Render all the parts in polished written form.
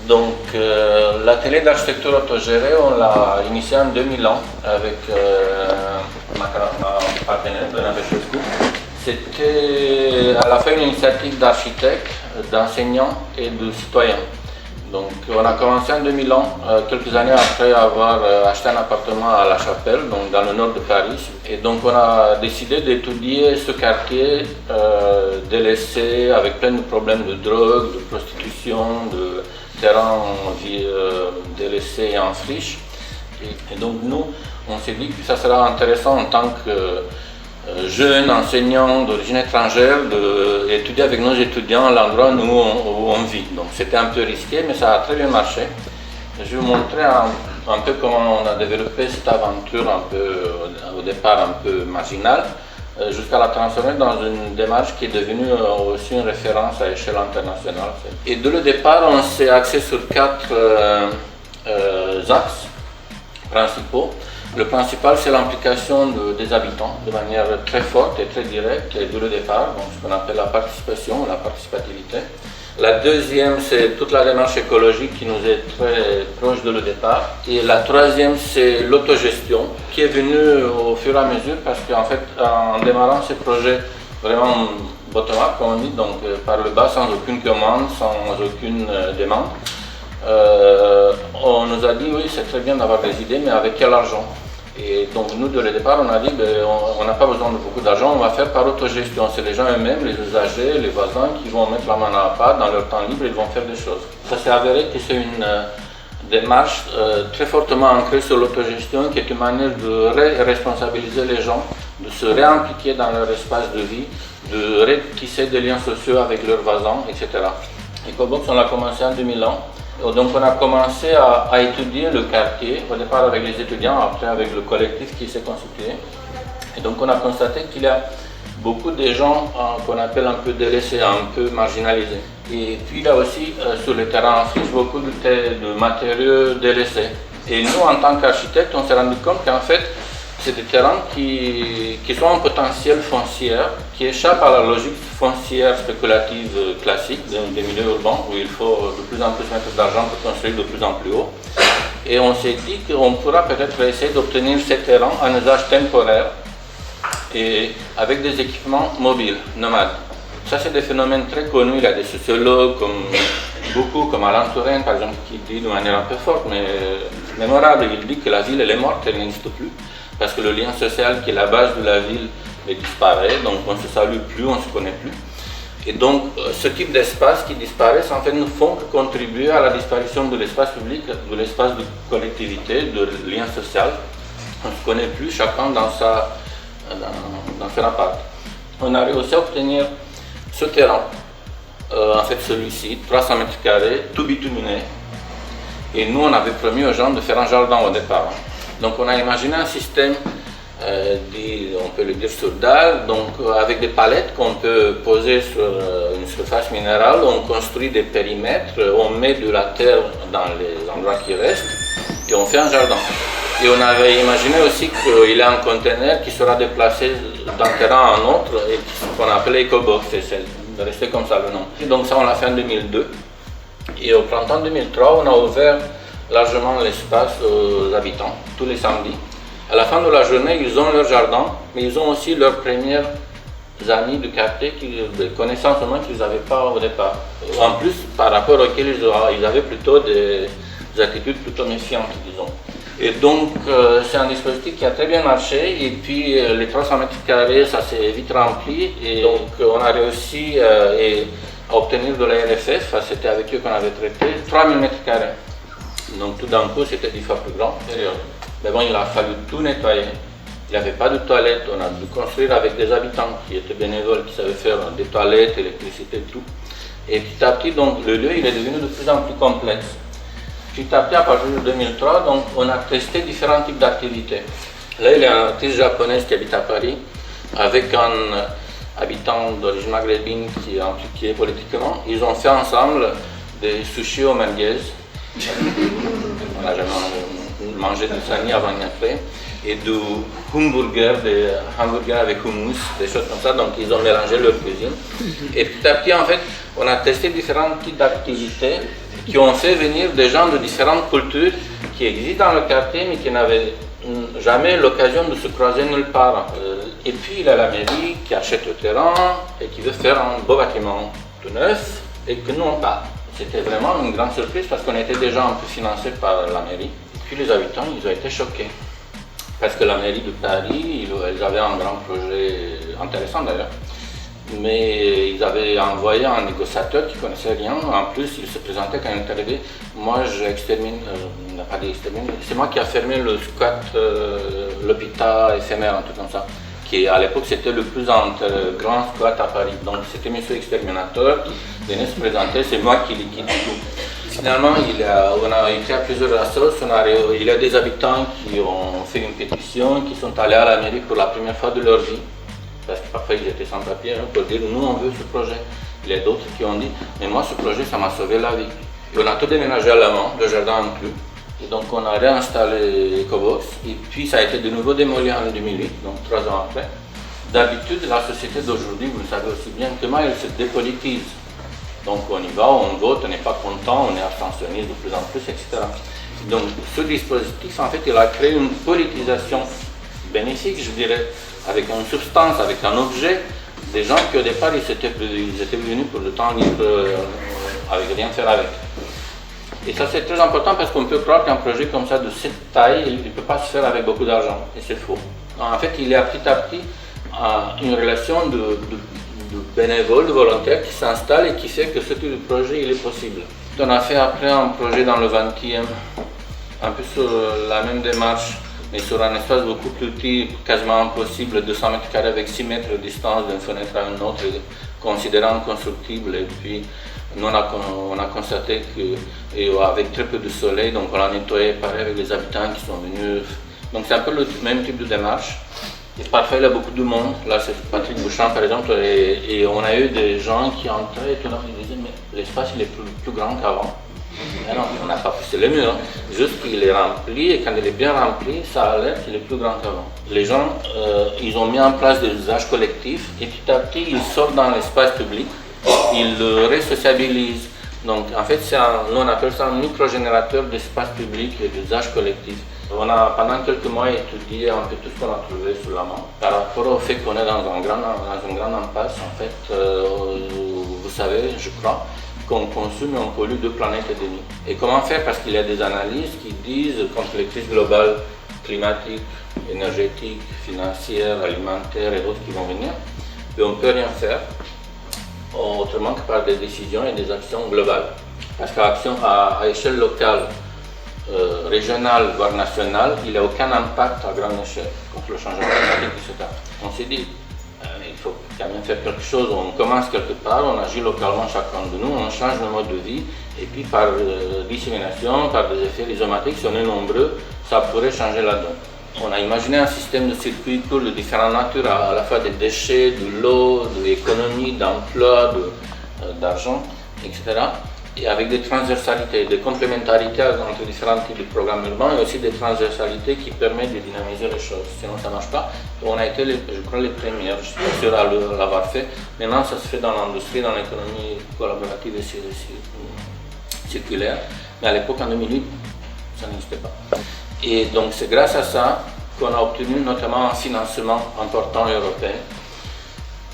Donc l'atelier d'architecture autogérée, on l'a initié en 2000 avec ma partenaire, Bernard Béchescu. C'était à la fois une initiative d'architectes, d'enseignants et de citoyens. Donc on a commencé en 2000, quelques années après avoir acheté un appartement à La Chapelle, donc dans le nord de Paris. Et donc on a décidé d'étudier ce quartier délaissé avec plein de problèmes de drogue, de prostitution, de terrain délaissé et en friche. Et donc nous, on s'est dit que ça sera intéressant en tant que jeunes enseignants d'origine étrangère d'étudier avec nos étudiants l'endroit où on vit. Donc c'était un peu risqué, mais ça a très bien marché. Je vais vous montrer un peu comment on a développé cette aventure au départ un peu marginale, jusqu'à la transformer dans une démarche qui est devenue aussi une référence à échelle internationale. Et dès le départ, on s'est axé sur 4 axes principaux. Le principal, c'est l'implication des habitants de manière très forte et très directe dès le départ, donc ce qu'on appelle la participation, la participativité. La deuxième, c'est toute la démarche écologique qui nous est très proche de le départ. Et la troisième, c'est l'autogestion qui est venue au fur et à mesure parce qu'en fait, en démarrant ces projets vraiment bottom-up, comme on dit, donc par le bas, sans aucune commande, sans aucune demande, on nous a dit oui, c'est très bien d'avoir des idées, mais avec quel argent? Et donc nous, dès le départ, on a dit on n'a pas besoin de beaucoup d'argent, on va faire par autogestion. C'est les gens eux-mêmes, les usagers, les voisins qui vont mettre la main à la pâte dans leur temps libre, ils vont faire des choses. Ça s'est avéré que c'est une démarche très fortement ancrée sur l'autogestion, qui est une manière de responsabiliser les gens, de se réimpliquer dans leur espace de vie, de retisser des liens sociaux avec leurs voisins, etc. Ecobox, on l'a commencé en 2000 ans. Donc on a commencé à étudier le quartier, au départ avec les étudiants, après avec le collectif qui s'est constitué. Et donc on a constaté qu'il y a beaucoup de gens qu'on appelle un peu délaissés, un peu marginalisés. Et puis il y a aussi sur le terrain en friche beaucoup de matériaux délaissés. Et nous, en tant qu'architectes, on s'est rendu compte qu'en fait, c'est des terrains qui sont en potentiel foncier, qui échappent à la logique foncière spéculative classique des milieux urbains, où il faut de plus en plus mettre d'argent pour construire de plus en plus haut. Et on s'est dit qu'on pourra peut-être essayer d'obtenir ces terrains en usage temporaire et avec des équipements mobiles, nomades. Ça, c'est des phénomènes très connus. Il y a des sociologues, comme Alain Touraine, par exemple, qui dit de manière un peu forte, mais mémorable, il dit que la ville, elle est morte, elle n'existe plus. Parce que le lien social qui est la base de la ville disparaît, donc on ne se salue plus, on ne se connaît plus. Et donc ce type d'espace qui disparaissent en fait ne font que contribuer à la disparition de l'espace public, de l'espace de collectivité, de lien social. On ne se connaît plus, chacun dans son appart. On a réussi à obtenir ce terrain, en fait celui-ci, 300 mètres carrés, tout bituminé. Et nous on avait promis aux gens de faire un jardin au départ. Donc on a imaginé un système, on peut le dire sur dalle, donc avec des palettes qu'on peut poser sur une surface minérale, on construit des périmètres, on met de la terre dans les endroits qui restent et on fait un jardin. Et on avait imaginé aussi qu'il y a un conteneur qui sera déplacé d'un terrain à un autre et qu'on appelle Ecobox, c'est resté comme ça le nom. Et donc ça on l'a fait en 2002 et au printemps 2003 on a ouvert largement l'espace aux habitants, tous les samedis. À la fin de la journée, ils ont leur jardin, mais ils ont aussi leur première amis du quartier, des connaissances au moins qu'ils n'avaient pas au départ. En plus, par rapport auxquels ils avaient plutôt des attitudes plutôt méfiantes, disons. Et donc, c'est un dispositif qui a très bien marché, et puis les 300 mètres carrés, ça s'est vite rempli, et donc on a réussi à obtenir de la RFF, c'était avec eux qu'on avait traité, 3000 mètres carrés. Donc tout d'un coup, c'était 10 fois plus grand. Mais bon, il a fallu tout nettoyer. Il n'y avait pas de toilettes, on a dû construire avec des habitants qui étaient bénévoles, qui savaient faire des toilettes, électricité, tout. Et petit à petit, donc, le lieu il est devenu de plus en plus complexe. Petit à petit, à partir de 2003, donc, on a testé différents types d'activités. Là, il y a une artiste japonaise qui habite à Paris, avec un habitant d'origine maghrébine qui est impliqué politiquement. Ils ont fait ensemble des sushis aux merguez. On n'a jamais mangé de sani avant et après. Et du hamburger, des hamburgers avec hummus, des choses comme ça. Donc ils ont mélangé leur cuisine. Et petit à petit, en fait, on a testé différents types d'activités qui ont fait venir des gens de différentes cultures qui existent dans le quartier, mais qui n'avaient jamais l'occasion de se croiser nulle part. Et puis il y a la mairie qui achète le terrain et qui veut faire un beau bâtiment tout neuf et que nous on parle. C'était vraiment une grande surprise parce qu'on était déjà un peu financé par la mairie. Et puis les habitants, ils ont été choqués. Parce que la mairie de Paris, ils avaient un grand projet intéressant d'ailleurs. Mais ils avaient envoyé un négociateur qui ne connaissait rien. En plus, il se présentait quand il est arrivé. Moi, pas d'extermine. C'est moi qui ai fermé le squat, l'hôpital éphémère, un truc comme ça. Qui à l'époque c'était le plus grand squat à Paris. Donc c'était monsieur exterminateur qui venait se présenter, c'est moi qui liquide tout. Finalement, on a été à plusieurs assos, il y a des habitants qui ont fait une pétition, qui sont allés à la mairie pour la première fois de leur vie. Parce que parfois ils étaient sans papier, pour dire nous on veut ce projet. Il y a d'autres qui ont dit mais moi ce projet ça m'a sauvé la vie. Et on a tout déménagé à l'amont, le jardin inclus. Et donc on a réinstallé EcoBox et puis ça a été de nouveau démoli en 2008, donc 3 ans après. D'habitude la société d'aujourd'hui, vous le savez aussi bien que moi, elle se dépolitise. Donc on y va, on vote, on n'est pas content, on est abstentionniste de plus en plus, etc. Donc ce dispositif en fait il a créé une politisation bénéfique je dirais, avec une substance, avec un objet, des gens qui au départ ils étaient venus pour le temps libre avec rien faire avec. Et ça c'est très important parce qu'on peut croire qu'un projet comme ça de cette taille, il ne peut pas se faire avec beaucoup d'argent, et c'est faux. En fait il y a petit à petit une relation de bénévoles, de volontaires qui s'installe et qui fait que ce type de projet il est possible. On a fait après un projet dans le 20e, un peu sur la même démarche, mais sur un espace beaucoup plus petit, quasiment impossible, 200 mètres carrés avec 6 mètres de distance d'une fenêtre à une autre, considérant inconstructible. Et puis nous on a constaté qu'avec très peu de soleil, donc on a nettoyé pareil avec les habitants qui sont venus. Donc c'est un peu le même type de démarche. Et parfois il y a beaucoup de monde, là c'est Patrick Bouchard par exemple, et on a eu des gens qui entraient et tout, ils disaient mais l'espace il est plus grand qu'avant. Mais non, on n'a pas poussé les murs, juste qu'il est rempli et quand il est bien rempli, ça a l'air qu'il est plus grand qu'avant. Les gens, ils ont mis en place des usages collectifs et petit à petit ils sortent dans l'espace public, ils le resociabilisent. Donc en fait, nous on appelle ça un microgénérateur d'espace public et d'usage collectif. On a pendant quelques mois étudié un peu tout ce qu'on a trouvé sous la main par rapport au fait qu'on est dans une grande impasse. En fait, vous savez, je crois, qu'on consomme et on pollue 2 planètes et demie. Et comment faire? Parce qu'il y a des analyses qui disent contre les crises globales climatiques, énergétiques, financières, alimentaires et d'autres qui vont venir, et on ne peut rien faire autrement que par des décisions et des actions globales. Parce qu'à échelle locale, régionale, voire nationale, il n'y a aucun impact à grande échelle contre le changement climatique, etc. On s'est dit, il faut quand même faire quelque chose, on commence quelque part, on agit localement chacun de nous, on change nos modes de vie, et puis par dissémination, par des effets rhizomatiques, si on est nombreux, ça pourrait changer la donne. On a imaginé un système de circuits pour de différentes natures, à la fois des déchets, de l'eau, de l'économie, d'emploi, d'argent, etc. Et avec des transversalités, des complémentarités entre différents types de programmes urbains et aussi des transversalités qui permettent de dynamiser les choses. Sinon ça ne marche pas. On a été, je crois, les premiers, je suis pas sûr à l'avoir fait. Maintenant ça se fait dans l'industrie, dans l'économie collaborative et circulaire. Mais à l'époque, en 2008, ça n'existait pas. Et donc c'est grâce à ça qu'on a obtenu notamment un financement important européen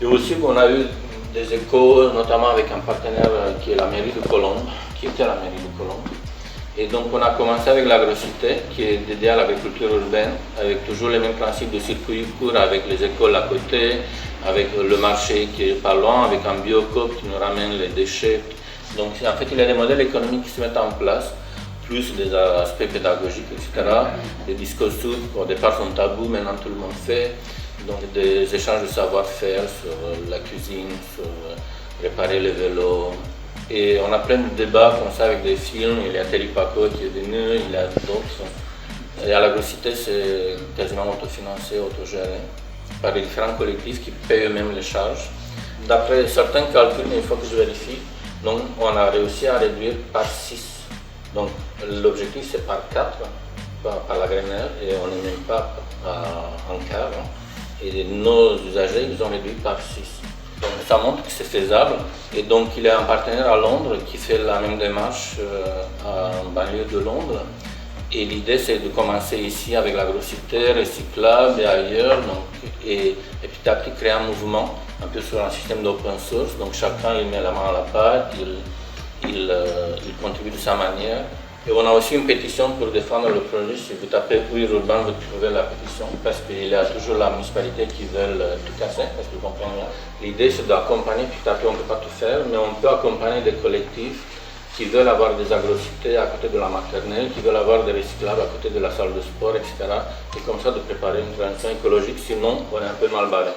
Et aussi, on a eu des échos, notamment avec un partenaire qui est la mairie de Colombes, qui était la mairie de Colombes. Et donc on a commencé avec l'agrocité, qui est dédiée à l'agriculture urbaine, avec toujours les mêmes principes de circuit court, avec les écoles à côté, avec le marché qui est pas loin, avec un biocoop qui nous ramène les déchets. Donc en fait, il y a des modèles économiques qui se mettent en place, plus des aspects pédagogiques, etc. Des discours qui au départ sont tabous, maintenant tout le monde fait. Donc des échanges de savoir-faire sur la cuisine, sur réparer les vélos. Et on a plein de débats comme ça avec des films. Il y a Terry Paco qui est venu, il y a d'autres. Et à l'agrocité, c'est quasiment autofinancé, autogéré par les différents collectifs qui payent eux-mêmes les charges. D'après certains calculs, mais il faut que je vérifie, donc on a réussi à réduire par 6. Donc l'objectif c'est par 4, par la grainaire, et on n'est même pas en quart. Et nos usagers, ils ont réduit par 6. Donc ça montre que c'est faisable. Et donc il y a un partenaire à Londres qui fait la même démarche en banlieue de Londres. Et l'idée c'est de commencer ici avec l'agrocité, recyclable et ailleurs. Donc, et petit à petit créer un mouvement un peu sur un système d'open source. Donc chacun il met la main à la pâte, il contribue de sa manière. Et on a aussi une pétition pour défendre le projet. Si vous tapez Ouïr Urbain, vous trouvez la pétition, parce qu'il y a toujours la municipalité qui veut tout casser, parce que vous comprenez bien. L'idée c'est d'accompagner, petit à petit on ne peut pas tout faire, mais on peut accompagner des collectifs qui veulent avoir des agrocités à côté de la maternelle, qui veulent avoir des recyclables à côté de la salle de sport, etc. Et comme ça de préparer une transition écologique, sinon on est un peu mal barré.